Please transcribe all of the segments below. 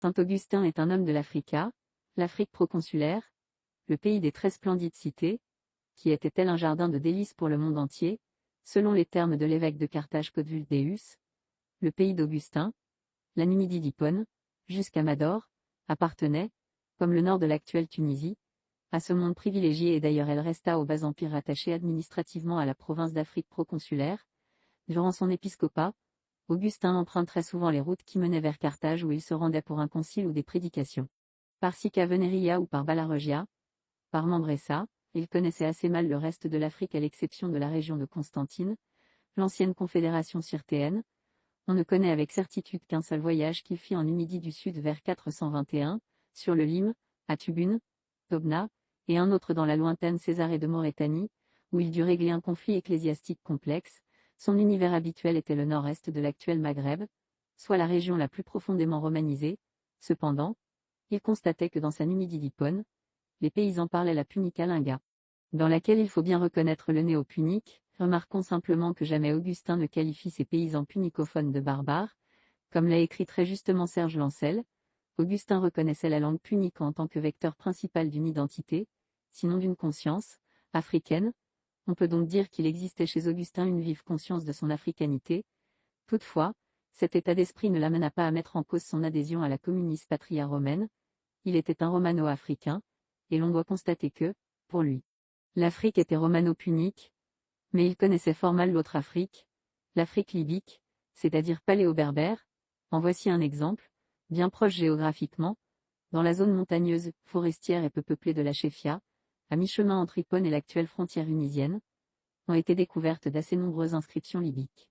Saint Augustin est un homme de l'Africa, l'Afrique proconsulaire, le pays des très splendides cités, qui était tel un jardin de délices pour le monde entier, selon les termes de l'évêque de Carthage Codvuldeus, le pays d'Augustin, la Numidie d'Hippone, jusqu'à Mador, appartenait, comme le nord de l'actuelle Tunisie, à ce monde privilégié et d'ailleurs elle resta au bas empire rattaché administrativement à la province d'Afrique proconsulaire. Durant son épiscopat, Augustin emprunte très souvent les routes qui menaient vers Carthage où il se rendait pour un concile ou des prédications. Par Sica Veneria ou par Balaregia, par Membressa, il connaissait assez mal le reste de l'Afrique à l'exception de la région de Constantine, l'ancienne confédération syrtéenne. On ne connaît avec certitude qu'un seul voyage qu'il fit en Numidie du Sud vers 421, sur le Lim, à Tubune, Tobna, et un autre dans la lointaine Césarée de Maurétanie, où il dut régler un conflit ecclésiastique complexe. Son univers habituel était le nord-est de l'actuel Maghreb, soit la région la plus profondément romanisée. Cependant, il constatait que dans sa Numidie d'Hippone, les paysans parlaient la punica lingua, dans laquelle il faut bien reconnaître le néo-punique. Remarquons simplement que jamais Augustin ne qualifie ces paysans punicophones de barbares, comme l'a écrit très justement Serge Lancel. Augustin reconnaissait la langue punique en tant que vecteur principal d'une identité, sinon d'une conscience, africaine. On peut donc dire qu'il existait chez Augustin une vive conscience de son africanité. Toutefois, cet état d'esprit ne l'amena pas à mettre en cause son adhésion à la communis patria romaine. Il était un romano-africain, et l'on doit constater que, pour lui, l'Afrique était romano-punique, mais il connaissait fort mal l'autre Afrique, l'Afrique libyque, c'est-à-dire paléo-berbère. En voici un exemple, bien proche géographiquement, dans la zone montagneuse, forestière et peu peuplée de la Chefia, à mi-chemin entre Hippone et l'actuelle frontière unisienne, ont été découvertes d'assez nombreuses inscriptions libyques,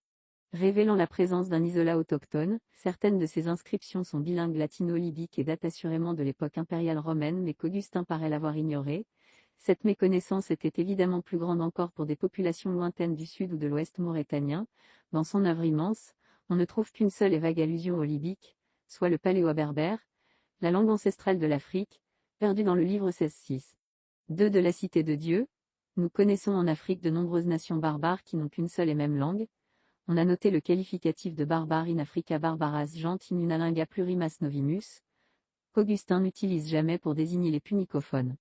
révélant la présence d'un isolat autochtone. Certaines de ces inscriptions sont bilingues latino-libyques et datent assurément de l'époque impériale romaine mais qu'Augustin paraît l'avoir ignorée. Cette méconnaissance était évidemment plus grande encore pour des populations lointaines du sud ou de l'ouest maurétanien. Dans son œuvre immense, on ne trouve qu'une seule et vague allusion au libyque, soit le paléo-berbère, la langue ancestrale de l'Afrique, perdue dans le livre 16-6. 2 de la Cité de Dieu. Nous connaissons en Afrique de nombreuses nations barbares qui n'ont qu'une seule et même langue. On a noté le qualificatif de barbare in Africa barbaras gent in una lingua plurimas novimus, qu'Augustin n'utilise jamais pour désigner les punicophones.